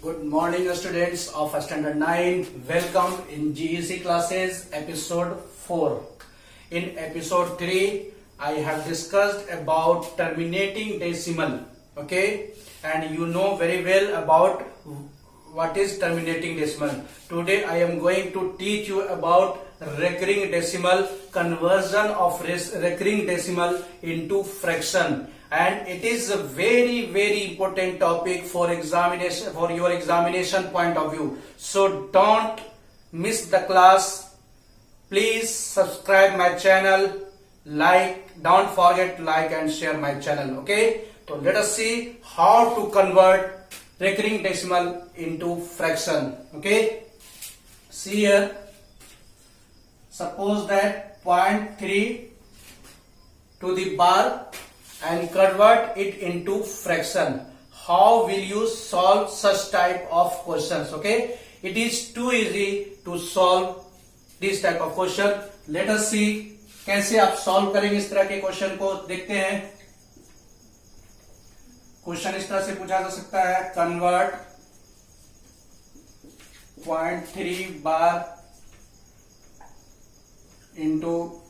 Good morning, students of Standard 9. Welcome in GEC classes, episode 4. In episode 3, I have discussed about terminating decimal. Okay, and you know very well about what is terminating decimal. Today, I am going to teach you about recurring decimal, conversion of recurring decimal into fraction. And it is a very important topic for examination, for your examination point of view. So don't miss the class. Please subscribe my channel, don't forget to like and share my channel. Okay, so let us see how to convert recurring decimal into fraction. Okay, see here, suppose that 0.3 to the bar and convert it into fraction. How will you solve such type of questions? Okay, it is too easy to solve this type of question. Let us see कैसे आप solve करेंगे इस तरह के question को. देखते हैं, question इस तरह से पूछा जा सकता है, convert 0.3 bar into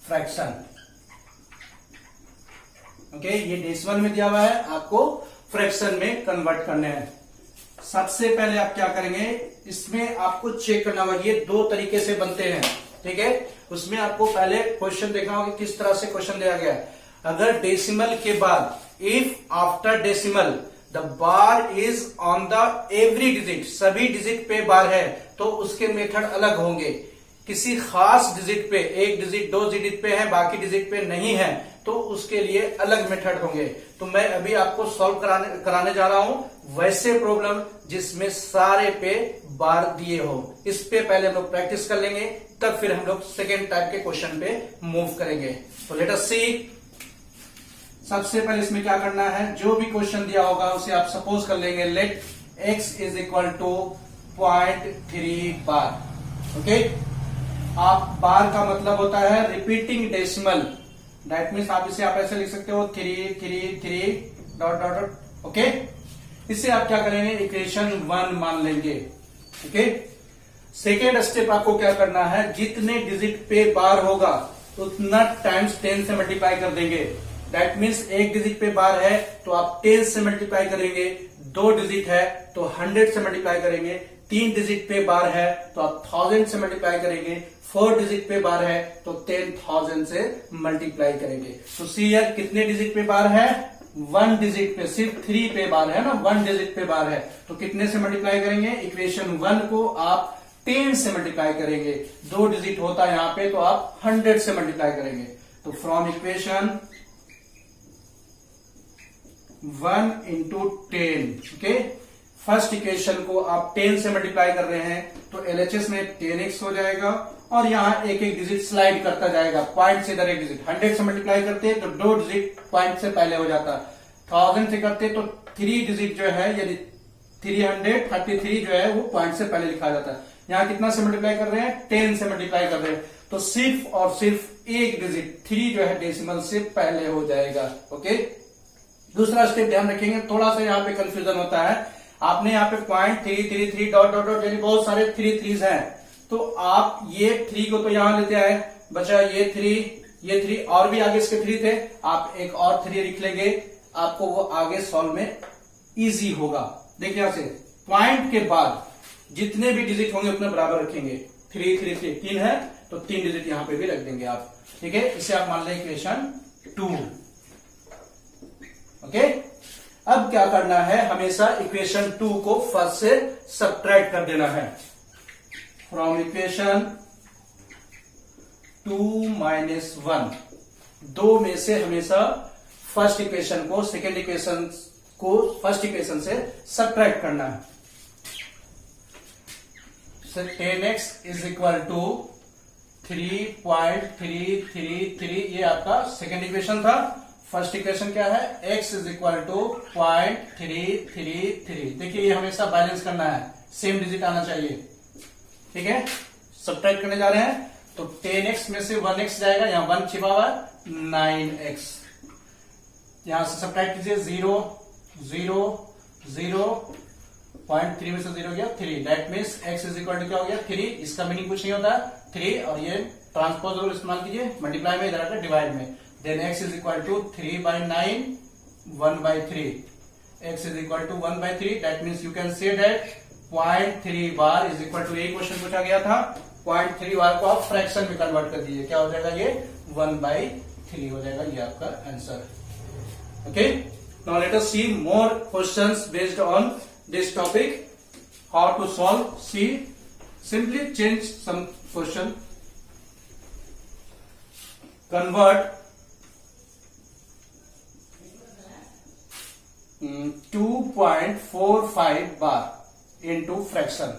fraction. Okay, ये डेसिमल में दिया हुआ है, आपको फ्रैक्शन में कन्वर्ट करने हैं. सबसे पहले आप क्या करेंगे, इसमें आपको चेक करना होगा. ये दो तरीके से बनते हैं, ठीक है. उसमें आपको पहले क्वेश्चन देखना होगा किस तरह से क्वेश्चन दिया गया है. अगर डेसिमल के बाद, if after decimal the bar is on the every digit, सभी डिजिट पे बार है, तो उसके मेथड अलग होंगे. किसी खास डिजिट पे, एक डिजिट दो डिजिट पे है, बाकी डिजिट पे नहीं है, तो उसके लिए अलग मेथड होंगे. तो मैं अभी आपको सॉल्व कराने जा रहा हूं वैसे प्रॉब्लम जिसमें सारे पे बार दिए हो. इस पे पहले हम लोग प्रैक्टिस कर लेंगे, तब फिर हम लोग सेकेंड टाइप के क्वेश्चन पे मूव करेंगे. तो लेट अस सी. सबसे पहले इसमें क्या करना है, जो भी क्वेश्चन दिया होगा उसे आप सपोज कर लेंगे. Let x is equal to 0.3 bar. Okay, आप बार का मतलब होता है रिपीटिंग डेसिमल. दैट मीन्स आप इसे ऐसे लिख सकते हो 3 डॉट डॉट. ओके, इसे आप क्या करेंगे, इक्वेशन 1 मान लेंगे. ओके, सेकेंड स्टेप आपको क्या करना है, जितने डिजिट पे बार होगा उतना टाइम्स 10 से मल्टीप्लाई कर देंगे. दैट मीन्स एक डिजिट पे बार है तो आप 10 से मल्टीप्लाई करेंगे, दो डिजिट है तो 100 से मल्टीप्लाई करेंगे, तीन डिजिट पे बार है तो आप 1000 से मल्टीप्लाई करेंगे, 4 डिजिट पे बार है तो 10,000 से मल्टीप्लाई करेंगे. तो सी यार, कितने डिजिट पे बार है, 1 डिजिट पे, सिर्फ 3 पे बार है ना, 1 डिजिट पे बार है, तो कितने से मल्टीप्लाई करेंगे, इक्वेशन 1 को आप 10 से मल्टीप्लाई करेंगे. दो डिजिट होता है यहां पे तो आप 100 से मल्टीप्लाई करेंगे. तो from equation 1 into 10. Okay, first equation को आप 10 से मल्टीप्लाई कर रहे हैं तो एलएचएस में 10x हो जाएगा, और यहां एक एक डिजिट स्लाइड करता जाएगा. पॉइंट से इधर एक डिजिट, 100 से मल्टीप्लाई करते तो दो डिजिट पॉइंट से पहले हो जाता, 1000 से करते तो 3 डिजिट जो है, यानी 333 जो है वो पॉइंट से पहले लिखा जाता है. यहां कितना से मल्टीप्लाई कर रहे हैं, 10 से मल्टीप्लाई कर रहे हैं, तो सिर्फ और सिर्फ एक डिजिट 3 जो है डेसिमल से पहले हो जाएगा. ओके, दूसरा स्टेप ध्यान रखेंगे, थोड़ा सा यहाँ पे कंफ्यूजन होता है. आपने यहाँ पे 0.333 डॉट डॉट डॉट, यानी बहुत सारे 3 हैं, तो आप ये 3 को तो यहां लेते आए, बचा ये 3 और भी आगे इसके 3 थे, आप एक और 3 लिख लेंगे, आपको वो आगे सॉल्व में इजी होगा. देखिए यहां से पॉइंट के बाद जितने भी डिजिट होंगे उतने बराबर रखेंगे. 3 है तो 3 डिजिट यहां पे भी रख देंगे आप. ठीक है, इसे आप मान लें इक्वेशन 2. ओके, अब क्या करना है, हमेशा इक्वेशन 2 को फर्स्ट से सब्ट्रैक्ट कर देना है. फ्रॉम इक्वेशन 2 माइनस 1, दो में से हमेशा फर्स्ट इक्वेशन को सेकेंड इक्वेशन को फर्स्ट इक्वेशन से सब्ट्रैक्ट करना है. 10x इज इक्वल टू 3.333, ये आपका सेकेंड इक्वेशन था. फर्स्ट इक्वेशन क्या है, x इज इक्वल टू 0.333. देखिए ये हमेशा बैलेंस करना है, सेम डिजिट आना चाहिए. ठीक है, सब्ट्रैक्ट करने जा रहे हैं तो 10x में से 1x जाएगा, यहां 1 छिपा हुआ है, 9x. यहां से सब्ट्रैक्ट कीजिए, 0 0 0 0.3 में से 0 गया 3, that means x is equal to क्या हो गया 3, इसका मीनिंग कुछ नहीं होता 3, और ये ट्रांसपोज रूल इस्तेमाल कीजिए, मल्टीप्लाई में इधर आकर डिवाइड में, then x is equal to 3/9 1/3, x is equal to 1/3, that means you can say that 0.3 bar is equal to, यही क्वेश्चन पूछा गया था, 0.3 बार को आप फ्रैक्शन में कन्वर्ट कर दीजिए, क्या हो जाएगा ये 1/3 हो जाएगा, ये आपका answer. Okay, now let us see more questions based on this topic, how to solve. See simply change some question, convert 2.45 bar into fraction.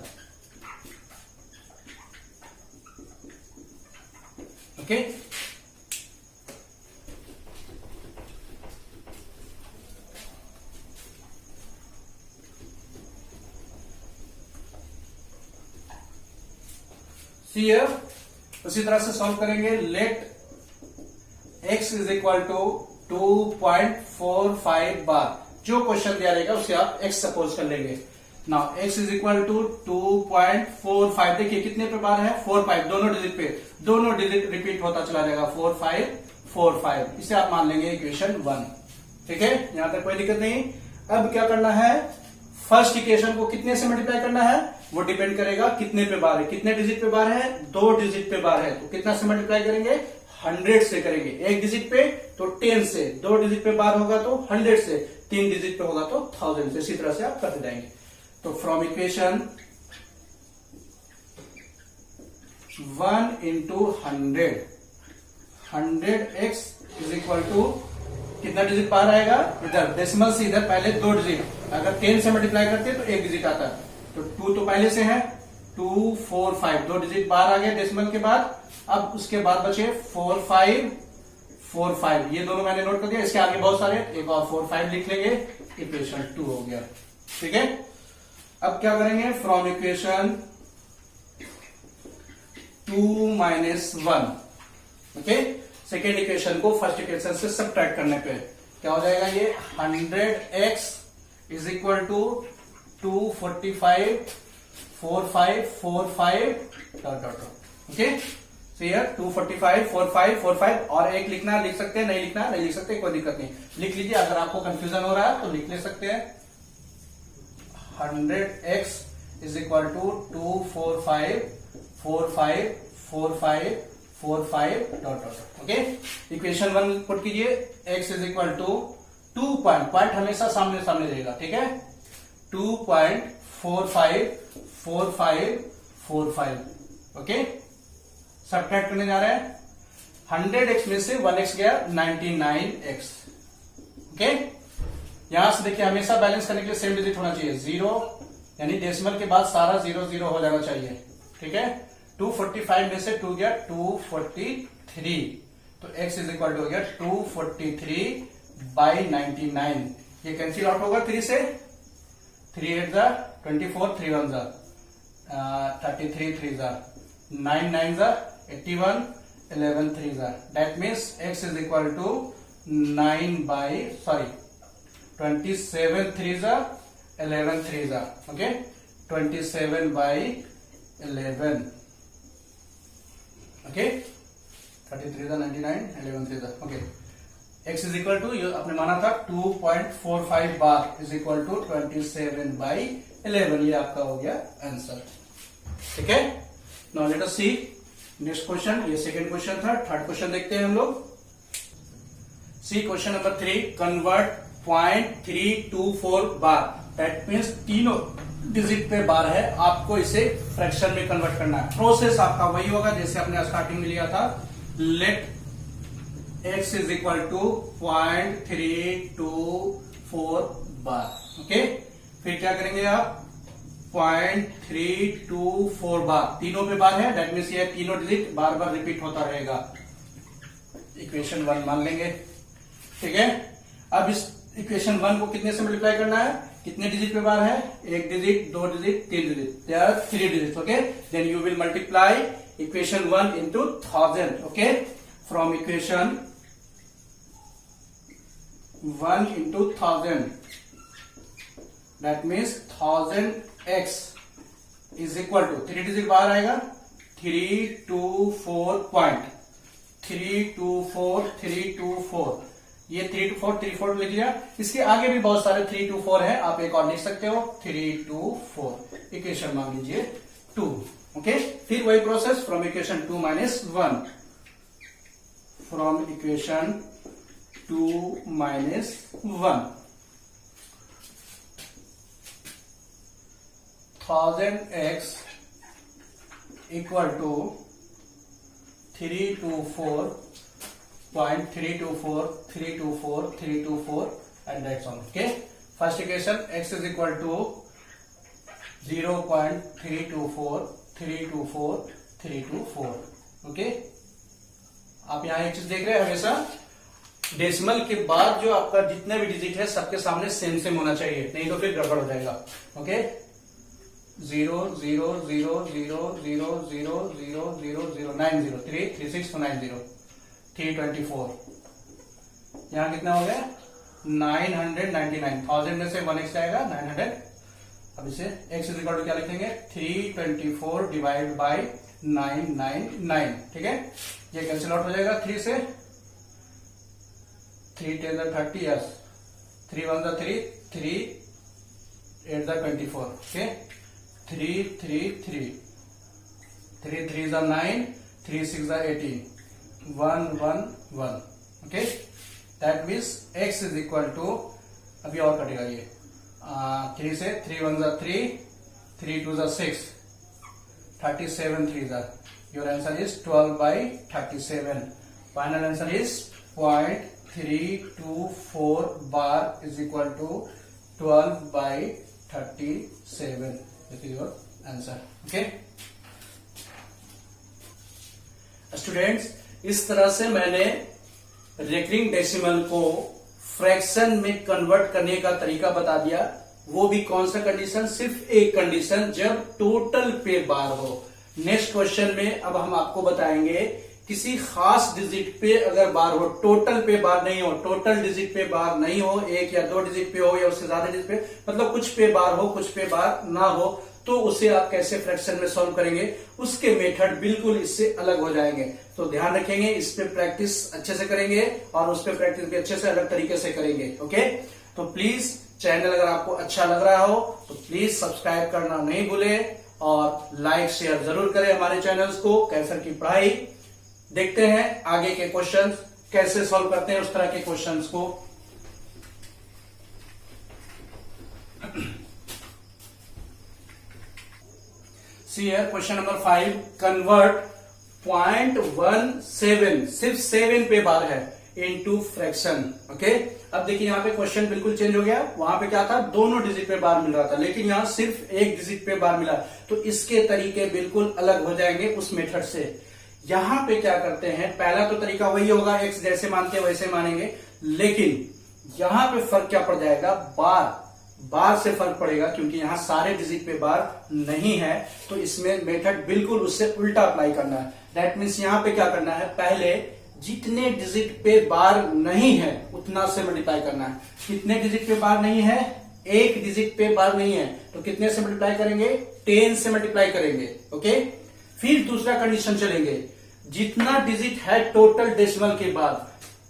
Okay. See here, उसी तरह से सॉल्व करेंगे। Let x is equal to 2.45 bar, जो question दिया रहेगा उसे आप x suppose कर लेंगे। Now x is equal to 2.45, देखिए कितने पे बार है 4 5, दोनों डिजिट पे, दोनों डिजिट रिपीट होता चला जाएगा 4 5 4 5, इसे आप मान लेंगे इक्वेशन 1। ठीक है, यहां तक कोई दिक्कत नहीं। अब क्या करना है, फर्स्ट इक्वेशन को कितने से मल्टीप्लाई करना है, वो डिपेंड करेगा कितने पे बार है, कितने डिजिट पे बार है, 2 डिजिट पे बार है, तो कितना से मल्टीप्लाई करेंगे 100 से करेंगे। एक डिजिट पे तो 10 से, 2 डिजिट पे बार होगा तो 100 से, 3 डिजिट पे होगा तो 1000 से, इसी तरह से आप करते जाएंगे। तो from equation 1 into 100x is equal to कितना डिजिट बाहर आएगा, इधर डेसिमल से इधर पहले 2 डिजिट, अगर 10 से मल्टीप्लाई करते हैं तो 1 डिजिट आता है, तो 2 तो पहले से है, 2 4 5, 2 डिजिट बाहर आ गए डेसिमल के बाद। अब उसके बाद बचे 4 5 4 5, ये दोनों मैंने नोट कर दिया, इसके आगे बहुत सारे, एक और 4 5 लिख लेंगे, इक्वेशन 2 हो गया। ठीक है, अब क्या करेंगे, from equation 2 minus 1, okay, second equation को फर्स्ट इक्वेशन से सब्ट्रैक्ट करने पे क्या हो जाएगा, ये 100x is equal to 245 4 5 4 5 dot dot, okay. तो ये 245 4 5 4 5, और एक लिखना लिख सकते हैं, नहीं लिखना नहीं लिख सकते, कोई दिक्कत नहीं, लिख लीजिए। अगर आपको कंफ्यूजन हो रहा है तो लिख ले सकते हैं, 100x is equal to 245 4 5 4 5 4 5 dot dot, okay. Equation 1 put कीजिए, x is equal to 2 point हमेशा सामने सामने रहेगा, ठीक है, 2.45 4 5 4 5, ओके। सब्ट्रैक्ट करने जा रहे हैं, 100x में से 1x गया 99x, ओके। यहां से देखिए हमेशा बैलेंस करने के लिए सेम डिजिट होना चाहिए, 0, यानी डेसिमल के बाद सारा 0 0 हो जाना चाहिए, ठीक है। 245 में से 2 गया 243, तो x इज इक्वल टू हो गया 243/99, ये कैंसिल आउट होगा 3 से, 3 8 जा 24, 3 1 जा 33, 3 जा 9 9 जा 81, 11 3 जा, that means x is equal to 27 3 जा 11 3 जा, ओके, 27/11, ओके, 33 जा 99, 11 3 जा, okay. x is equal to, ये आपने माना था 2.45 बार इज इक्वल टू 27/11, ये आपका हो गया आंसर, ठीक है। Now let us see next question, ये सेकंड क्वेश्चन था, थर्ड क्वेश्चन देखते हैं हम लोग। See question number 3, convert 0.324 bar, that means तीनों डिजिट पे बार है, आपको इसे फ्रैक्शन में कन्वर्ट करना है। प्रोसेस आपका वही होगा जैसे आपने स्टार्टिंग में लिया था, let x is equal to 0.324 bar, okay. फिर क्या करेंगे आप, 0.324 बार, तीनों पे बार है, दैट मीन्स ये तीनों डिजिट बार बार रिपीट होता रहेगा, इक्वेशन 1 मान लेंगे, ठीक है। अब इस इक्वेशन 1 को कितने से मल्टीप्लाई करना है, कितने डिजिट पे बार है, 1 digit 2 digit 3 digit, there are 3 digit, okay. Then you will multiply equation 1 into 1000, okay. From equation 1 into 1000, that means 1000x is equal to 3 digit बाहर आएगा 324 ये 324 लिख लिया। इसके आगे भी बहुत सारे 324 है, आप एक और लिख सकते हो 324 इक्वेशन मान लीजिए 2। ओके, फिर वही process from equation 2 minus 1 from equation 2 minus 1 1000x equal to 324 and that's all. Okay, first equation x is equal to 0.324. Okay, आप यहां एक चीज देख रहे हैं, हमेशा डेसिमल के बाद जो आपका जितने भी डिजिट है सबके सामने सेम सेम होना चाहिए, नहीं तो फिर गड़बड़ हो जाएगा। ओके, 0 0 0 0 0 0 0 0 0 90 3 3 6 90 324। यहां कितना हो गया 999। 1000 में से 1x जाएगा 900। अब इसे x इज इक्वल टू क्या लिखेंगे 324 डिवाइड बाय 999। ठीक है, ये कैंसिल आउट हो जाएगा 3 से 3 10 30 yes 3 1 3 3 8 24। Okay, 3 3 3 3 3 9 3 6 18 1 1 1। Okay, that means x is equal to, अभी और कटेगा ये 3 से 3 1 3 3 2 6 37 3 your answer is 12/37। Final answer is 0.324 bar is equal to 12/37। This is your answer. Okay students, इस तरह से मैंने रेकरिंग डेसिमल को फ्रैक्शन में कन्वर्ट करने का तरीका बता दिया। वो भी कौन सा कंडीशन, सिर्फ एक कंडीशन, जब टोटल पे बार हो। नेक्स्ट क्वेश्चन में अब हम आपको बताएंगे किसी खास डिजिट पे अगर बार हो, टोटल पे बार नहीं हो, टोटल डिजिट पे बार नहीं हो, 1 या 2 डिजिट पे हो या उससे ज्यादा डिजिट पे, मतलब कुछ पे बार हो कुछ पे बार ना हो, तो उसे आप कैसे फ्रैक्शन में सॉल्व करेंगे, उसके मेथड बिल्कुल इससे अलग हो जाएंगे। तो ध्यान रखेंगे, इस पे प्रैक्टिस अच्छे से करेंगे और उस पे प्रैक्टिस भी अच्छे से अलग तरीके से करेंगे। ओके, तो प्लीज चैनल अगर आपको अच्छा लग रहा हो तो प्लीज सब्सक्राइब करना नहीं भूले और लाइक शेयर जरूर करें हमारे चैनल्स को। कैसर की पढ़ाई देखते हैं, आगे के क्वेश्चंस कैसे सॉल्व करते हैं उस तरह के क्वेश्चंस को। See here question number 5, convert 0.17, सिर्फ 7 पे बार है, इनटू फ्रैक्शन। ओके, अब देखिए यहाँ पे क्वेश्चन बिल्कुल चेंज हो गया। वहां पे क्या था, दोनों डिजिट पे बार मिल रहा था, लेकिन यहाँ सिर्फ एक डिजिट पे बार मिला, तो इसके तरीके बिल्कुल अलग हो जाएंगे उस मेथड से। यहां पे क्या करते हैं, पहला तो तरीका वही होगा, एक्स जैसे मानते हैं वैसे मानेंगे, लेकिन यहां पे फर्क क्या पड़ जाएगा, बार से फर्क पड़ेगा, क्योंकि यहां सारे डिजिट पे बार नहीं है, तो इसमें मेथड बिल्कुल उससे उल्टा अप्लाई करना है। दैट मीन्स यहां पे क्या करना है, पहले जितने डिजिट पे बार नहीं है उतना से मल्टीप्लाई करना है। कितने डिजिट पे बार नहीं है, एक डिजिट पे बार नहीं है, तो कितने से मल्टीप्लाई करेंगे, 10 से मल्टीप्लाई करेंगे। ओके, फिर दूसरा कंडीशन चलेंगे, जितना डिजिट है टोटल डेसिमल के बाद,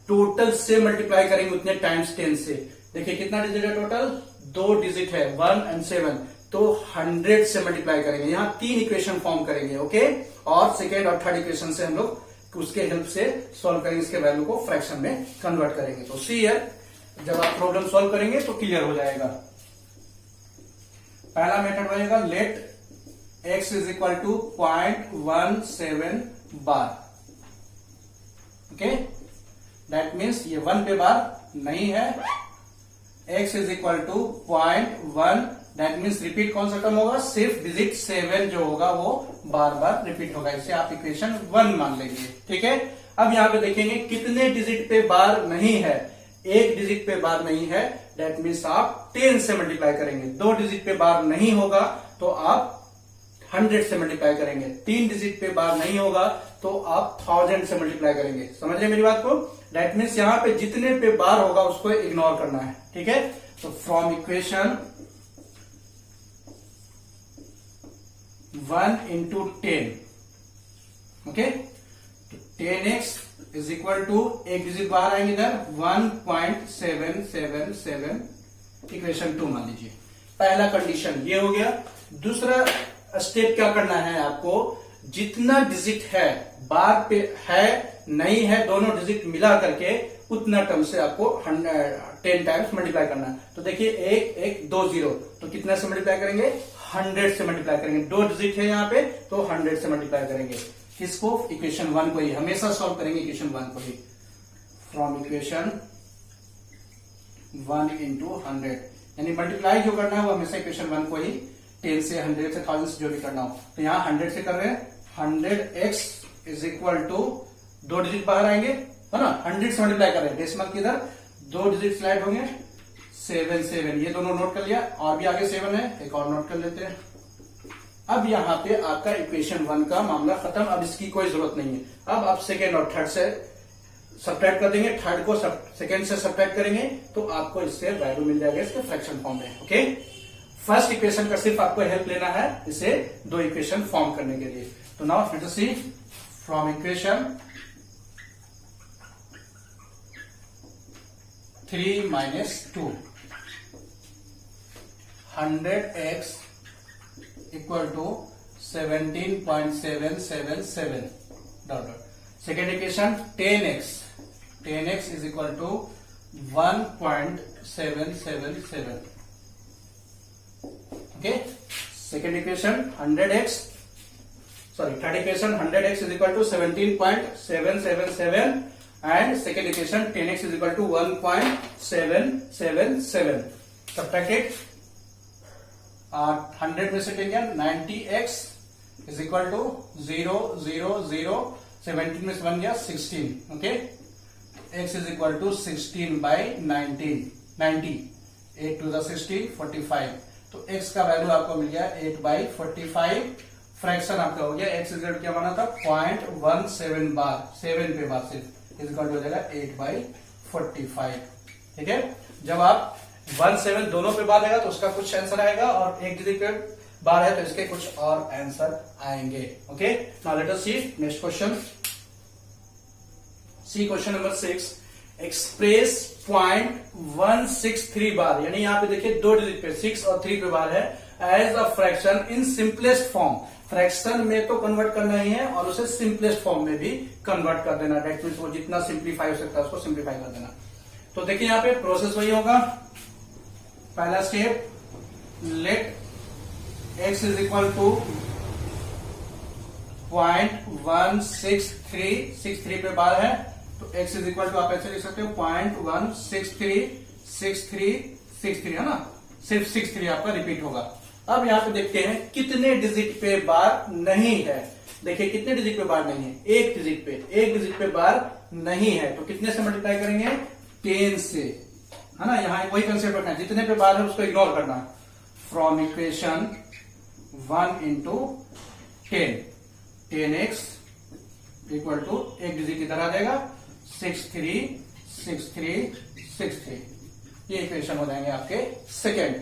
टोटल से मल्टीप्लाई करेंगे उतने टाइम्स 10 से। देखिए कितना डिजिट है टोटल, 2 डिजिट है 1 और 7, तो 100 से मल्टीप्लाई करेंगे। यहां 3 इक्वेशन फॉर्म करेंगे। ओके, और सेकेंड और थर्ड इक्वेशन से हम लोग उसके हेल्प से सॉल्व करेंगे, इसके वैल्यू को फ्रैक्शन में कन्वर्ट करेंगे। तो सी हियर, जब आप प्रॉब्लम सॉल्व करेंगे तो क्लियर हो जाएगा। पहला मेथड बनेगा, let x is equal to 0.17 bar. Okay, that means ये 1 पे बार नहीं है, x is equal to 0.1, that means repeat कौन सा टर्म होगा, सिर्फ डिजिट 7 जो होगा वो बार बार रिपीट होगा, इसे आप इक्वेशन 1 मान लेंगे। ठीक है, अब यहां पे देखेंगे कितने डिजिट पे बार नहीं है, एक डिजिट पे बार नहीं है, दैट मीन्स आप 10 से मल्टीप्लाई करेंगे। 2 डिजिट पे बार नहीं होगा तो आप 100 से मल्टीप्लाई करेंगे। 3 डिजिट पे बार नहीं होगा तो आप 1000 से मल्टीप्लाई करेंगे। समझ रहे मेरी बात को, दैट मीन्स यहां पे जितने पे बार होगा उसको इग्नोर करना है। ठीक है, तो फ्रॉम इक्वेशन 1 इंटू 10, ओके। तो 10x इज इक्वल टू, एक डिजिट बाहर आएंगे इधर, 1.777, इक्वेशन 2 मान लीजिए। पहला कंडीशन ये हो गया। दूसरा स्टेप क्या करना है आपको, जितना डिजिट है बार पे है नहीं है, दोनों डिजिट मिला करके उतना टर्म से आपको 10 टाइम्स मल्टीप्लाई करना है। तो देखिए 1 1 2 0, तो कितना से मल्टीप्लाई करेंगे, 100 से मल्टीप्लाई करेंगे। 2 डिजिट है यहाँ पे तो 100 से मल्टीप्लाई करेंगे। किसको, इक्वेशन 1 को ही हमेशा सॉल्व करेंगे, इक्वेशन 1 को ही। फ्रॉम इक्वेशन 1 इंटू 100, यानी मल्टीप्लाई जो करना है वो हमेशा इक्वेशन 1 को ही 10 से 100 से 1000 से जो भी करना हो। तो यहाँ 100 से कर रहे हैं, 100x is equal to, 2 digit बाहर आएंगे है ना, 100 से मल्टीप्लाई कर रहे हैं, डेसिमल के इधर 2 डिजिट स्लाइड होंगे, 7 7, ये दोनों नोट कर लिया। और भी आगे 7 है, एक और नोट कर लेते हैं। अब यहाँ पे आपका इक्वेशन 1 का मामला खत्म, अब इसकी कोई जरूरत नहीं है। अब आप सेकेंड और थर्ड से सब्ट्रैक्ट कर देंगे, थर्ड को सेकेंड से सब्ट्रैक्ट करेंगे तो आपको इससे वैल्यू मिल जाएगा इसके फ्रैक्शन फॉर्म में, ओके। फर्स्ट इक्वेशन का सिर्फ आपको हेल्प लेना है इसे 2 इक्वेशन फॉर्म करने के लिए। तो now let us see from equation 3 minus 2, 100x equal to 17.777 dot dot. Second equation 10x is equal to 1.777. Okay. Second equation 100x, sorry, third equation 100x is equal to 17.777 and second equation 10x is equal to 1.777. Subtract it. 100 में से 10 गया, 90x is equal to 0 0 0, 17 में से 1 गया 16, okay. x is equal to 16 by 19, 90, 8 to the 16, 45। तो x का value आपको मिल गया 8 by 45। फ्रैक्शन आपका हो गया, x इज इक्वल क्या माना था, 0.17 बार, 7 पे बार सिर्फ, इज इक्वल हो जाएगा 8 by 45, ठीक है। जब आप 17 दोनों पे बार आएगा तो उसका कुछ आंसर आएगा, और एक डिजिट पे बार है तो इसके कुछ और आंसर आएंगे, okay. Now let us see next question. सी क्वेश्चन नंबर 6, एक्सप्रेस 0.163 बार, यानी यहाँ पे देखिए 2 डिजिट पे 6 और 3 पे बार है, as a fraction in simplest form. Fraction में तो कन्वर्ट करना ही है और उसे सिंपलेस्ट फॉर्म में भी कन्वर्ट कर देना, डेट मीन्स वो जितना सिंप्लीफाई हो सकता है उसको सिंप्लीफाई कर देना। तो देखिए यहाँ पे प्रोसेस वही होगा। पहला step, let x is equal to 0.163 पे बार है, तो x इज इक्वल टू आप ऐसे लिख सकते हो 0.1636363, है ना, सिर्फ 63 आपका रिपीट होगा। अब यहाँ पे देखते हैं कितने डिजिट पे बार नहीं है। देखिए कितने डिजिट पे बार नहीं है, एक डिजिट पे बार नहीं है, तो कितने से मल्टीप्लाई करेंगे, 10 से, है ना। यहाँ वही कंसेप्ट रखना है, जितने पे बार है उसको इग्नोर करना है। From equation 1 into 10x equal to, एक डिजिट इधर आ जाएगा, 63 63 63, ये इक्वेशन हो जाएंगे आपके सेकेंड।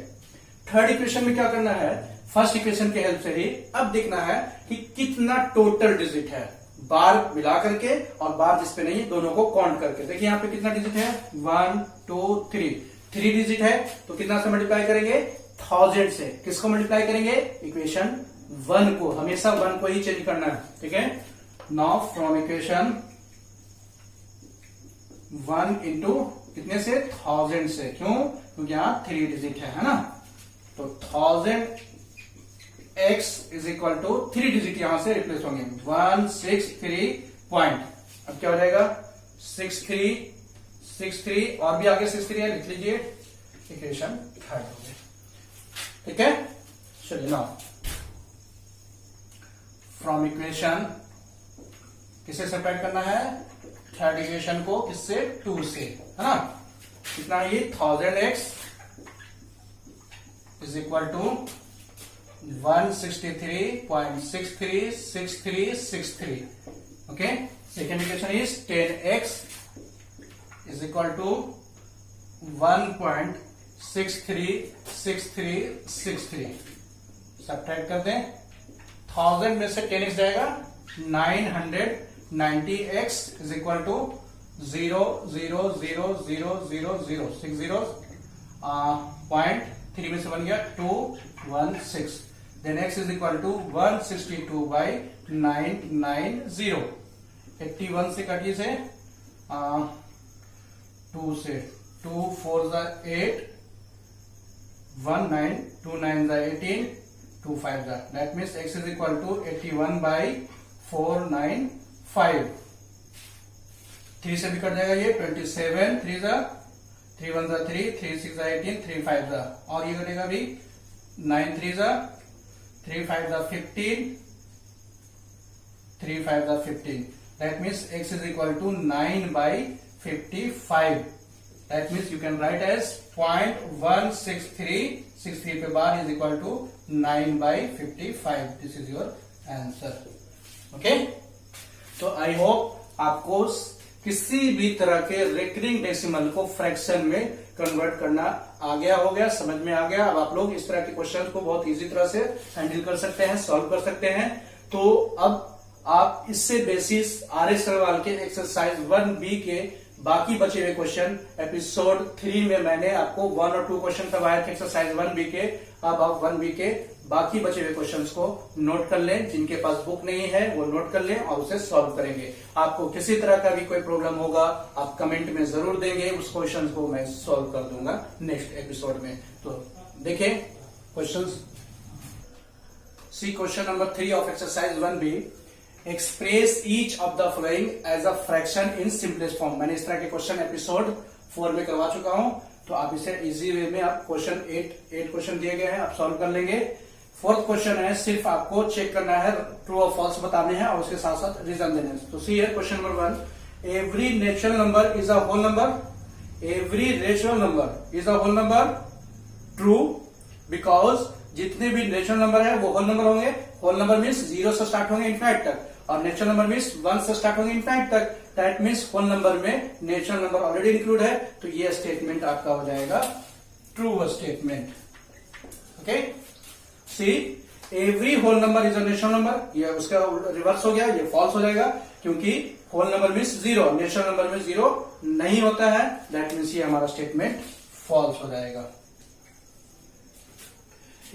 थर्ड इक्वेशन में क्या करना है, फर्स्ट इक्वेशन के हेल्प से ही अब देखना है कि कितना टोटल डिजिट है, बार मिला करके और बार जिसपे नहीं है दोनों को काउंट करके। देखिए यहाँ पे कितना डिजिट है, 1 2 3, 3 डिजिट है, तो कितना से मल्टीप्लाई करेंगे, 1000 से। किसको मल्टीप्लाई करेंगे, इक्वेशन 1 को, हमेशा 1 को ही चेंज करना है, ठीक है। नाउ फ्रॉम इक्वेशन 1 इंटू कितने से, 1000 से, क्यों, क्योंकि यहाँ 3 डिजिट है ना। तो 1000x is equal to 3 digit यहां से रिप्लेस होंगे, 163 पॉइंट, अब क्या हो जाएगा 63 और भी आगे 63 है, लिख लीजिए, इक्वेशन थर्ड हो गया, ठीक है। चलिए नाउ फ्रॉम इक्वेशन किसे सेपरेट करना है, थर्ड इक्वेशन को किससे, 2 से, है ना। कितना है ये, 1000x is equal to 163.636363, okay. Second equation is 10x is equal to 1.636363, subtract कर दें, 1000 में से 10x जाएगा 990x is equal to 0 0 0 0 0 0 6 0 point 3 में से 1 गया 216 then x is equal to 162 by 990 81 से कटिए से 2 से 2 4 8 1 9 2 9 18 2 5 that means x is equal to 81 by 495 3 से भी कट जाएगा ये 27 3 1 3 3 6 18 3 5 और ये कटेगा भी 9 3 3 5 15 3 5 15 that means x is equal to 9 by 55 that means you can write as 0.16363 पे बार is equal to 9 by 55 this is your answer okay तो आई होप आपको किसी भी तरह के रिकरिंग डेसिमल को फ्रैक्शन में कन्वर्ट करना आ गया हो गया समझ में आ गया। अब आप लोग इस तरह के क्वेश्चन को बहुत इजी तरह से हैंडल कर सकते हैं सॉल्व कर सकते हैं। तो अब आप इससे बेसिस RS सरवाल के एक्सरसाइज 1B के बाकी बचे हुए क्वेश्चन एपिसोड 3 में मैंने आपको 1 और 2 क्वेश्चन करवाए थे एक्सरसाइज 1B के। अब आप 1B के बाकी बचे हुए क्वेश्चंस को नोट कर लें, जिनके पास बुक नहीं है वो नोट कर लें और उसे सॉल्व करेंगे। आपको किसी तरह का भी कोई प्रॉब्लम होगा आप कमेंट में जरूर देंगे, उस क्वेश्चन को मैं सॉल्व कर दूंगा नेक्स्ट एपिसोड में। तो देखिए questions, see question number 3 of exercise 1B, express each of the following as a fraction in simplest form. मैंने इस तरह के क्वेश्चन एपिसोड 4 में करवा चुका हूं, तो आप इसे इजी वे में आप क्वेश्चन 8 क्वेश्चन दिए गए हैं आप सॉल्व कर लेंगे। 4th क्वेश्चन है, सिर्फ आपको चेक करना है, ट्रू और फॉल्स बताने हैं और उसके साथ साथ रीजन देने हैं। तो सी है question number 1, every natural number is a whole number. Every rational number is a whole number, true, because जितने भी नेचुरल नंबर है वो होल नंबर होंगे। होल नंबर मीन्स 0 से स्टार्ट होंगे इनफैक्ट तक, और नेचुरल नंबर मीन्स 1 से स्टार्ट होंगे इनफैक्ट तक। दैट मीन्स होल नंबर में नेचुरल नंबर ऑलरेडी इंक्लूड है, तो ये स्टेटमेंट आपका हो जाएगा true statement. Okay, see every whole number is a natural number, ये उसका रिवर्स हो गया, ये फॉल्स हो जाएगा क्योंकि whole number means 0, natural number में 0 नहीं होता है। दैट मीन्स ये हमारा स्टेटमेंट फॉल्स हो जाएगा।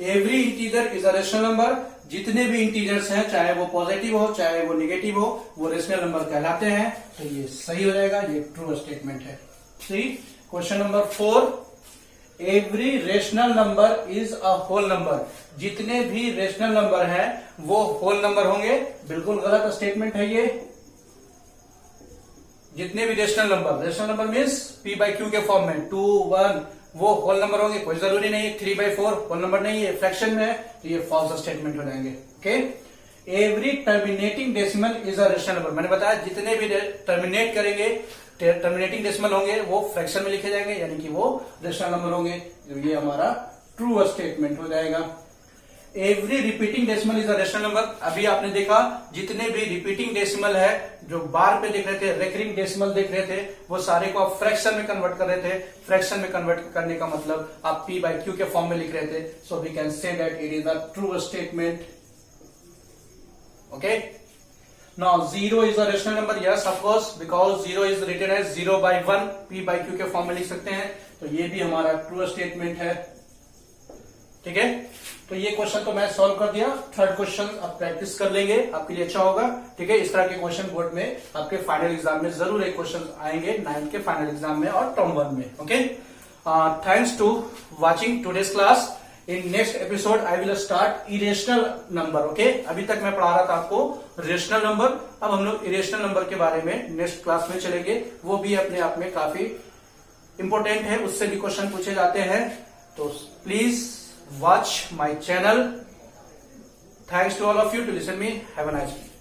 Every integer is a rational number, जितने भी इंटीजर्स हैं चाहे वो पॉजिटिव हो चाहे वो निगेटिव हो वो रेशनल नंबर कहलाते हैं, तो ये सही हो जाएगा, ये ट्रू स्टेटमेंट है। See question number 4, every rational number is a whole number, जितने भी रेशनल नंबर हैं वो होल नंबर होंगे। बिल्कुल गलत स्टेटमेंट है ये। जितने भी रेशनल नंबर मीन्स p/q के फॉर्म में 2 1 वो होल नंबर होंगे, कोई जरूरी नहीं है। 3/4 होल नंबर नहीं है, फ्रैक्शन में है, तो ये फॉल्स स्टेटमेंट हो जाएंगे। Okay, every terminating decimal is a rational number, मैंने बताया जितने भी टर्मिनेट करेंगे टर्मिनेटिंग डेसिमल होंगे वो फ्रैक्शन में लिखे जाएंगे, यानी कि वो रेशनल नंबर होंगे, तो ये हमारा ट्रू स्टेटमेंट हो जाएगा। Every repeating decimal is a rational number, अभी आपने देखा जितने भी रिपीटिंग डेसिमल है जो बार पे देख रहे थे, रेकरिंग डेसिमल देख रहे थे, वो सारे को आप फ्रैक्शन में कन्वर्ट कर रहे थे। फ्रैक्शन में कन्वर्ट करने का मतलब आप p/q के फॉर्म में लिख रहे थे, so we can say that it is a true statement. Okay, now 0 is a rational number, yes of course, because 0 is written as 0/1, p/q के फॉर्म में लिख सकते हैं, तो ये भी हमारा ट्रू स्टेटमेंट है। ठीक है, तो ये क्वेश्चन तो मैं सॉल्व कर दिया। 3rd क्वेश्चन आप प्रैक्टिस कर लेंगे, आपके लिए अच्छा होगा। ठीक है, इस तरह के क्वेश्चन बोर्ड में आपके फाइनल एग्जाम में जरूर एक क्वेश्चन आएंगे, 9th के फाइनल एग्जाम में और टर्म 1 में। Okay, thanks to watching today's class. In next episode I will start irrational number. Okay, अभी तक मैं पढ़ा रहा था आपको रेशनल नंबर, अब हम लोग इरेशनल नंबर के बारे में नेक्स्ट क्लास में चलेंगे। वो भी अपने आप में काफी इंपॉर्टेंट है, उससे भी क्वेश्चन पूछे जाते हैं, तो please watch my channel. Thanks to all of you to listen me. Have a nice day.